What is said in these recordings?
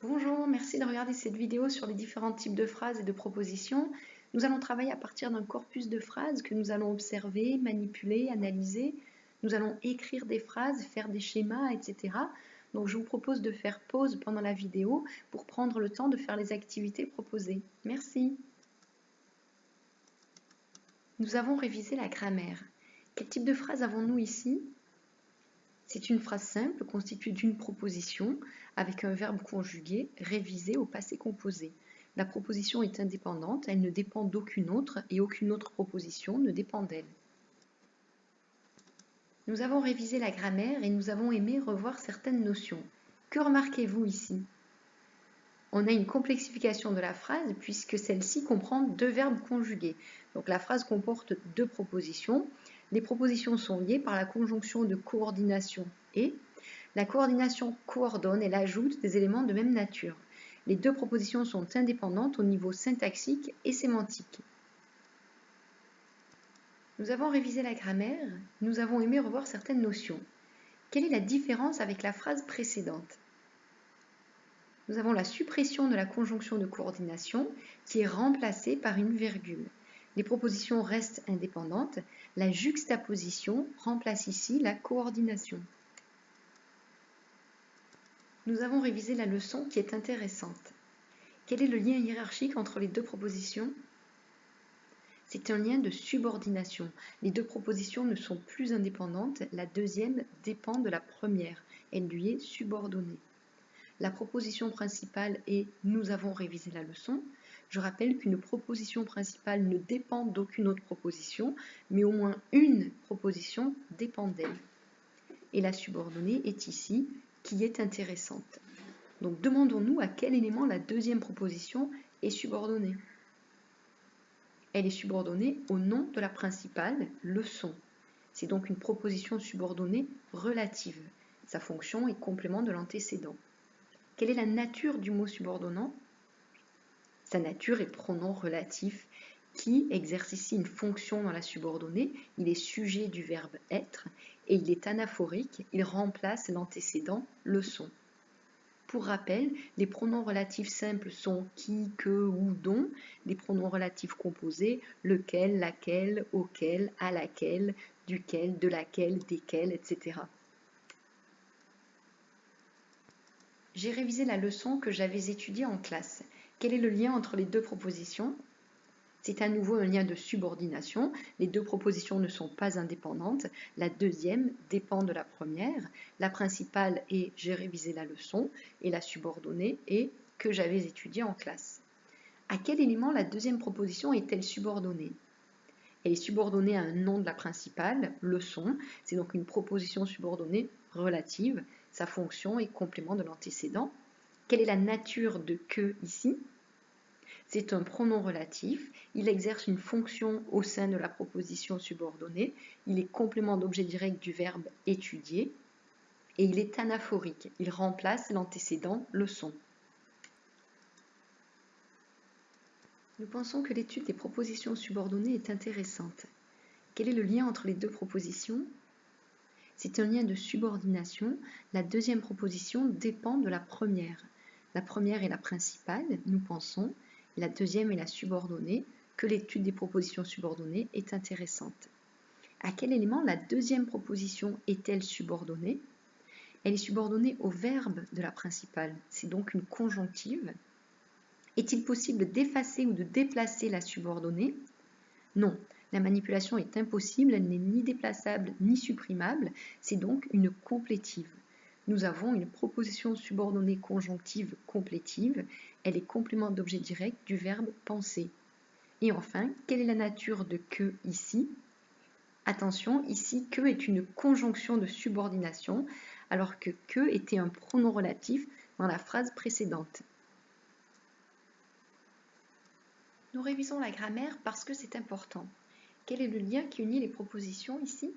Bonjour, merci de regarder cette vidéo sur les différents types de phrases et de propositions. Nous allons travailler à partir d'un corpus de phrases que nous allons observer, manipuler, analyser. Nous allons écrire des phrases, faire des schémas, etc. Donc je vous propose de faire pause pendant la vidéo pour prendre le temps de faire les activités proposées. Merci. Nous avons révisé la grammaire. Quel type de phrase avons-nous ici? C'est une phrase simple constituée d'une proposition avec un verbe conjugué révisé au passé composé. La proposition est indépendante, elle ne dépend d'aucune autre et aucune autre proposition ne dépend d'elle. Nous avons révisé la grammaire et nous avons aimé revoir certaines notions. Que remarquez-vous ici? On a une complexification de la phrase puisque celle-ci comprend deux verbes conjugués. Donc la phrase comporte deux propositions. Les propositions sont liées par la conjonction de coordination et. La coordination coordonne, elle ajoute des éléments de même nature. Les deux propositions sont indépendantes au niveau syntaxique et sémantique. Nous avons révisé la grammaire, nous avons aimé revoir certaines notions. Quelle est la différence avec la phrase précédente? Nous avons la suppression de la conjonction de coordination qui est remplacée par une virgule. Les propositions restent indépendantes, la juxtaposition remplace ici la coordination. Nous avons révisé la leçon qui est intéressante. Quel est le lien hiérarchique entre les deux propositions? C'est un lien de subordination. Les deux propositions ne sont plus indépendantes, la deuxième dépend de la première, elle lui est subordonnée. La proposition principale est « nous avons révisé la leçon ». Je rappelle qu'une proposition principale ne dépend d'aucune autre proposition, mais au moins une proposition dépend d'elle. Et la subordonnée est ici, qui est intéressante. Donc demandons-nous à quel élément la deuxième proposition est subordonnée. Elle est subordonnée au nom de la principale, leçon. C'est donc une proposition subordonnée relative. Sa fonction est complément de l'antécédent. Quelle est la nature du mot subordonnant? Sa nature est pronom relatif qui exerce ici une fonction dans la subordonnée. Il est sujet du verbe être et il est anaphorique, il remplace l'antécédent leçon. Pour rappel, les pronoms relatifs simples sont qui, que ou dont. Les pronoms relatifs composés, lequel, laquelle, auquel, à laquelle, duquel, de laquelle, desquels, etc. J'ai révisé la leçon que j'avais étudiée en classe. Quel est le lien entre les deux propositions? C'est à nouveau un lien de subordination. Les deux propositions ne sont pas indépendantes. La deuxième dépend de la première. La principale est « j'ai révisé la leçon » et la subordonnée est « que j'avais étudié en classe ». À quel élément la deuxième proposition est-elle subordonnée? Elle est subordonnée à un nom de la principale, leçon. C'est donc une proposition subordonnée relative. Sa fonction est complément de l'antécédent. Quelle est la nature de « que » ici? C'est un pronom relatif, il exerce une fonction au sein de la proposition subordonnée, il est complément d'objet direct du verbe étudier et il est anaphorique, il remplace l'antécédent leçon. Nous pensons que l'étude des propositions subordonnées est intéressante. Quel est le lien entre les deux propositions? C'est un lien de subordination, la deuxième proposition dépend de la première. La première est la principale, nous pensons, la deuxième est la subordonnée, que l'étude des propositions subordonnées est intéressante. À quel élément la deuxième proposition est-elle subordonnée? Elle est subordonnée au verbe de la principale, c'est donc une conjonctive. Est-il possible d'effacer ou de déplacer la subordonnée? Non, la manipulation est impossible, elle n'est ni déplaçable ni supprimable, c'est donc une complétive. Nous avons une proposition subordonnée conjonctive complétive, elle est complément d'objet direct du verbe penser. Et enfin, quelle est la nature de que ici? Attention, ici que est une conjonction de subordination, alors que était un pronom relatif dans la phrase précédente. Nous révisons la grammaire parce que c'est important. Quel est le lien qui unit les propositions ici?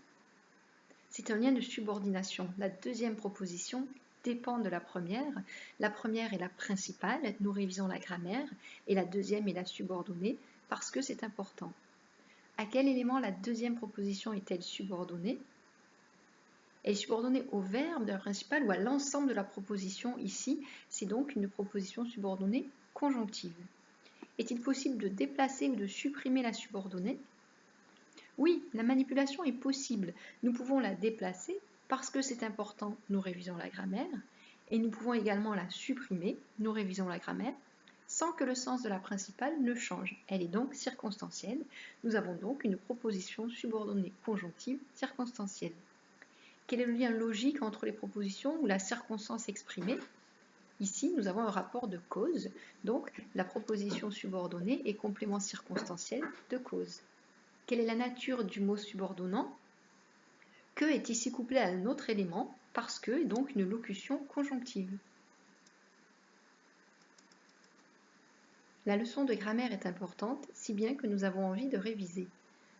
C'est un lien de subordination. La deuxième proposition dépend de la première. La première est la principale, nous révisons la grammaire, et la deuxième est la subordonnée parce que c'est important. À quel élément la deuxième proposition est-elle subordonnée? Elle est subordonnée au verbe de la principale ou à l'ensemble de la proposition. Ici, c'est donc une proposition subordonnée conjonctive. Est-il possible de déplacer ou de supprimer la subordonnée? Oui, la manipulation est possible. Nous pouvons la déplacer parce que c'est important, nous révisons la grammaire, et nous pouvons également la supprimer, nous révisons la grammaire, sans que le sens de la principale ne change. Elle est donc circonstancielle. Nous avons donc une proposition subordonnée conjonctive circonstancielle. Quel est le lien logique entre les propositions ou la circonstance exprimée? Ici, nous avons un rapport de cause, donc la proposition subordonnée est complément circonstanciel de cause. Quelle est la nature du mot subordonnant? Que est ici couplé à un autre élément, parce que est donc une locution conjonctive. La leçon de grammaire est importante, si bien que nous avons envie de réviser.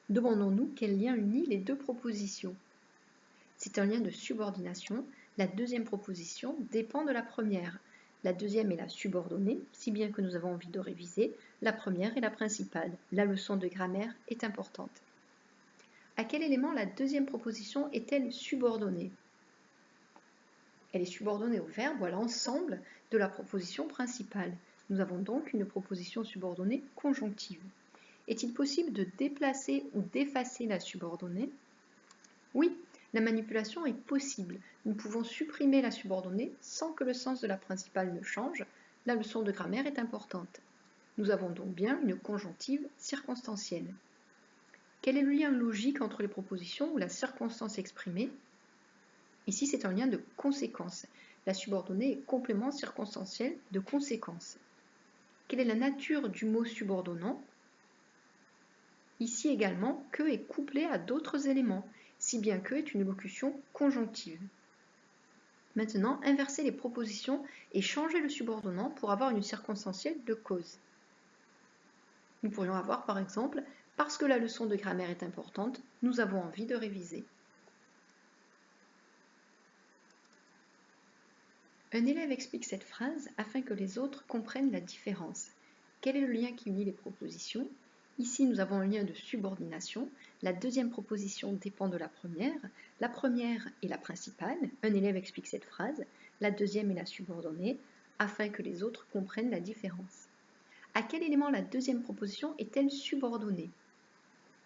Demandons-nous quel lien unit les deux propositions. C'est un lien de subordination. La deuxième proposition dépend de la première. La deuxième est la subordonnée, si bien que nous avons envie de réviser. La première est la principale. La leçon de grammaire est importante. À quel élément la deuxième proposition est-elle subordonnée? Elle est subordonnée au verbe ou à l'ensemble de la proposition principale. Nous avons donc une proposition subordonnée conjonctive. Est-il possible de déplacer ou d'effacer la subordonnée? Oui, la manipulation est possible. Nous pouvons supprimer la subordonnée sans que le sens de la principale ne change. La leçon de grammaire est importante. Nous avons donc bien une conjonctive circonstancielle. Quel est le lien logique entre les propositions ou la circonstance exprimée? Ici, c'est un lien de conséquence. La subordonnée est complément circonstanciel de conséquence. Quelle est la nature du mot subordonnant? Ici également, que est couplé à d'autres éléments, si bien que est une locution conjonctive. Maintenant, inverser les propositions et changer le subordonnant pour avoir une circonstancielle de cause. Nous pourrions avoir par exemple, parce que la leçon de grammaire est importante, nous avons envie de réviser. Un élève explique cette phrase afin que les autres comprennent la différence. Quel est le lien qui unit les propositions? Ici, nous avons un lien de subordination. La deuxième proposition dépend de la première. La première est la principale. Un élève explique cette phrase. La deuxième est la subordonnée, afin que les autres comprennent la différence. À quel élément la deuxième proposition est-elle subordonnée?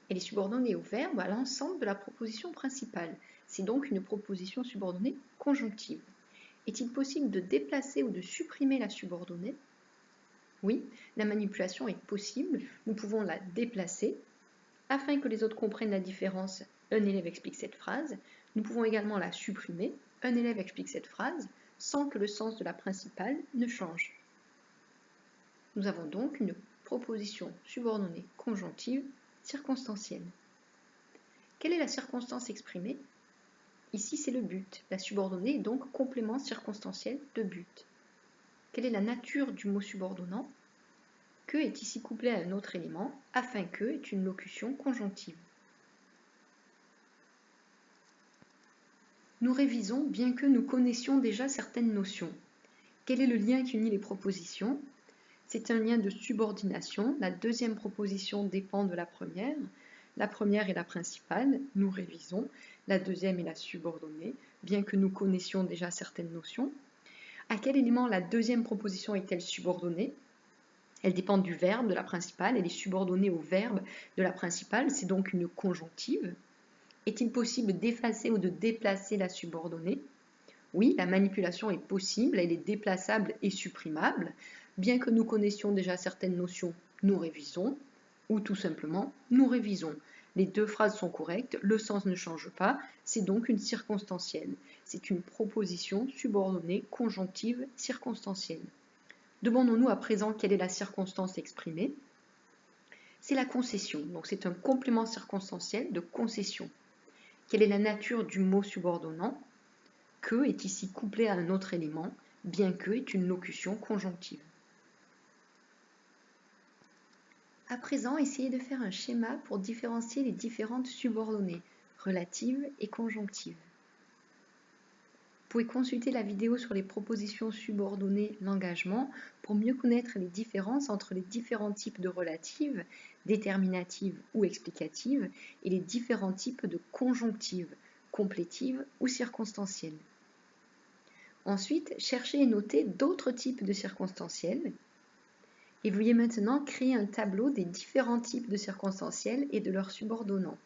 Elle est subordonnée au verbe ou à l'ensemble de la proposition principale. C'est donc une proposition subordonnée conjonctive. Est-il possible de déplacer ou de supprimer la subordonnée? Oui, la manipulation est possible. Nous pouvons la déplacer. Afin que les autres comprennent la différence, un élève explique cette phrase. Nous pouvons également la supprimer. Un élève explique cette phrase sans que le sens de la principale ne change. Nous avons donc une proposition subordonnée conjonctive circonstancielle. Quelle est la circonstance exprimée? Ici, c'est le but. La subordonnée est donc complément circonstanciel de but. Quelle est la nature du mot subordonnant? Que est ici couplé à un autre élément, afin que est une locution conjonctive. Nous révisons bien que nous connaissions déjà certaines notions. Quel est le lien qui unit les propositions? C'est un lien de subordination. La deuxième proposition dépend de la première. La première est la principale, nous révisons. La deuxième est la subordonnée, bien que nous connaissions déjà certaines notions. À quel élément la deuxième proposition est-elle subordonnée? Elle dépend du verbe de la principale, elle est subordonnée au verbe de la principale, c'est donc une conjonctive. Est-il possible d'effacer ou de déplacer la subordonnée? Oui, la manipulation est possible, elle est déplaçable et supprimable. Bien que nous connaissions déjà certaines notions, nous révisons, ou tout simplement, nous révisons. Les deux phrases sont correctes, le sens ne change pas, c'est donc une circonstancielle. C'est une proposition subordonnée conjonctive circonstancielle. Demandons-nous à présent quelle est la circonstance exprimée. C'est la concession, donc c'est un complément circonstanciel de concession. Quelle est la nature du mot subordonnant? Que est ici couplé à un autre élément, bien que est une locution conjonctive. À présent, essayez de faire un schéma pour différencier les différentes subordonnées, relatives et conjonctives. Vous pouvez consulter la vidéo sur les propositions subordonnées, l'engagement, pour mieux connaître les différences entre les différents types de relatives, déterminatives ou explicatives, et les différents types de conjonctives, complétive ou circonstancielle. Ensuite, cherchez et notez d'autres types de circonstanciels. Et veuillez maintenant créer un tableau des différents types de circonstanciels et de leurs subordonnants.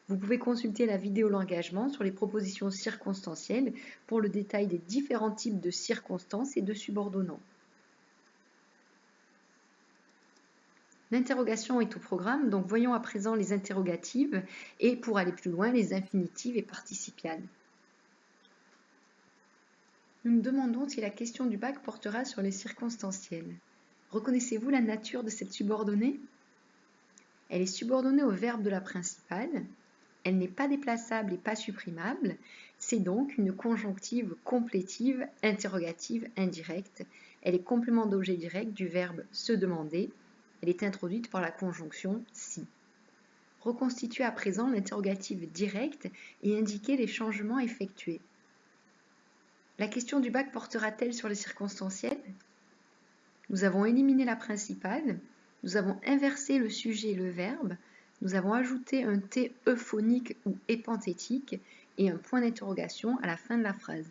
Vous pouvez consulter la vidéo l'engagement sur les propositions circonstancielles pour le détail des différents types de circonstances et de subordonnants. L'interrogation est au programme, donc voyons à présent les interrogatives et pour aller plus loin, les infinitives et participiales. Nous nous demandons si la question du bac portera sur les circonstanciels. Reconnaissez-vous la nature de cette subordonnée? Elle est subordonnée au verbe de la principale, elle n'est pas déplaçable et pas supprimable, c'est donc une conjonctive complétive, interrogative, indirecte. Elle est complément d'objet direct du verbe se demander, elle est introduite par la conjonction si. Reconstituez à présent l'interrogative directe et indiquez les changements effectués. La question du bac portera-t-elle sur les circonstanciels? Nous avons éliminé la principale, nous avons inversé le sujet et le verbe, nous avons ajouté un T euphonique ou épanthétique et un point d'interrogation à la fin de la phrase.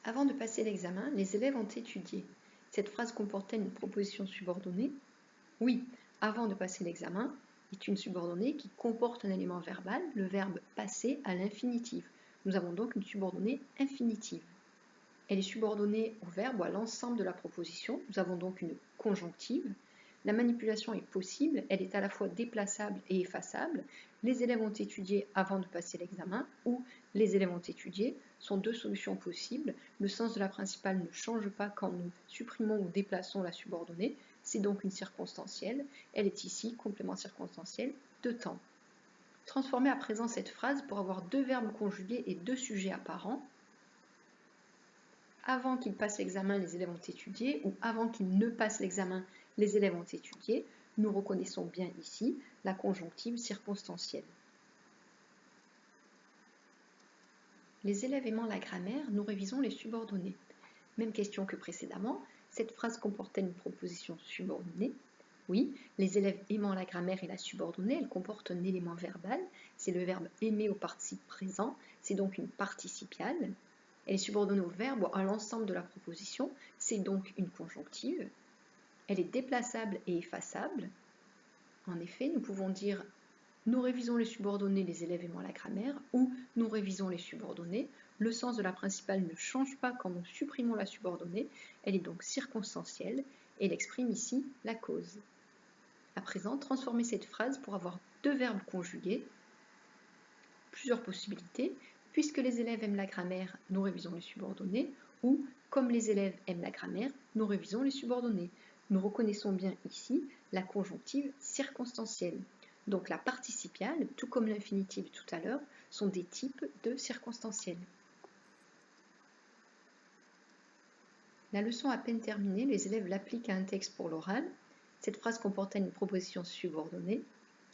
Avant de passer l'examen, les élèves ont étudié. Cette phrase comportait une proposition subordonnée? Oui, avant de passer l'examen est une subordonnée qui comporte un élément verbal, le verbe passer à l'infinitif. Nous avons donc une subordonnée infinitive. Elle est subordonnée au verbe ou à l'ensemble de la proposition. Nous avons donc une conjonctive. La manipulation est possible, elle est à la fois déplaçable et effaçable. Les élèves ont étudié avant de passer l'examen ou les élèves ont étudié sont deux solutions possibles. Le sens de la principale ne change pas quand nous supprimons ou déplaçons la subordonnée. C'est donc une circonstancielle. Elle est ici complément circonstanciel de temps. Transformez à présent cette phrase pour avoir deux verbes conjugués et deux sujets apparents. Avant qu'ils passent l'examen, les élèves ont étudié, ou avant qu'ils ne passent l'examen, les élèves ont étudié. Nous reconnaissons bien ici la conjonctive circonstancielle. Les élèves aimant la grammaire, nous révisons les subordonnées. Même question que précédemment, cette phrase comportait une proposition subordonnée. Oui, les élèves aimant la grammaire et la subordonnée, elle comporte un élément verbal, c'est le verbe aimer au participe présent, c'est donc une participiale. Elle est subordonnée au verbe ou à l'ensemble de la proposition, c'est donc une conjonctive. Elle est déplaçable et effaçable. En effet, nous pouvons dire nous révisons les subordonnées, les élèves aimant la grammaire, ou nous révisons les subordonnées. Le sens de la principale ne change pas quand nous supprimons la subordonnée, elle est donc circonstancielle et elle exprime ici la cause. À présent, transformez cette phrase pour avoir deux verbes conjugués. Plusieurs possibilités. Puisque les élèves aiment la grammaire, nous révisons les subordonnées, ou comme les élèves aiment la grammaire, nous révisons les subordonnées. Nous reconnaissons bien ici la conjonctive circonstancielle. Donc la participiale, tout comme l'infinitive tout à l'heure, sont des types de circonstanciels. La leçon à peine terminée, les élèves l'appliquent à un texte pour l'oral. Cette phrase comportait une proposition subordonnée.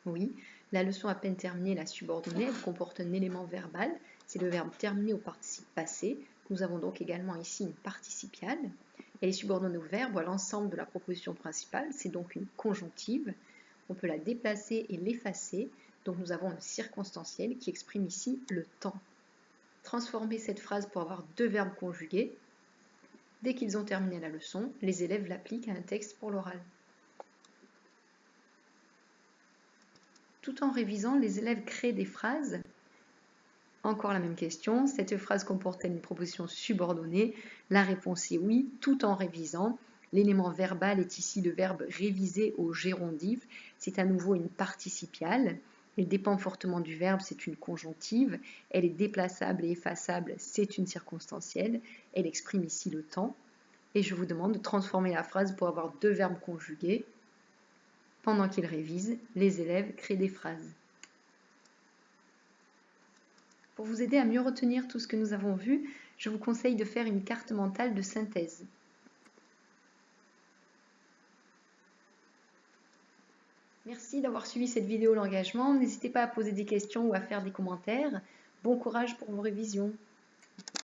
Oui, la leçon à peine terminée, la subordonnée, elle comporte un élément verbal, c'est le verbe terminer au participe passé. Nous avons donc également ici une participiale. Elle est subordonnée au verbe ou à l'ensemble de la proposition principale, c'est donc une conjonctive. On peut la déplacer et l'effacer, donc nous avons un circonstanciel qui exprime ici le temps. Transformez cette phrase pour avoir deux verbes conjugués. Dès qu'ils ont terminé la leçon, les élèves l'appliquent à un texte pour l'oral. Tout en révisant, les élèves créent des phrases. Encore la même question, cette phrase comporte-t-elle une proposition subordonnée? La réponse est oui, tout en révisant. L'élément verbal est ici le verbe réviser au gérondif. C'est à nouveau une participiale. Elle dépend fortement du verbe, c'est une conjonctive. Elle est déplaçable et effaçable, c'est une circonstancielle. Elle exprime ici le temps. Et je vous demande de transformer la phrase pour avoir deux verbes conjugués. Pendant qu'ils révisent, les élèves créent des phrases. Pour vous aider à mieux retenir tout ce que nous avons vu, je vous conseille de faire une carte mentale de synthèse. Merci d'avoir suivi cette vidéo l'engagement. N'hésitez pas à poser des questions ou à faire des commentaires. Bon courage pour vos révisions.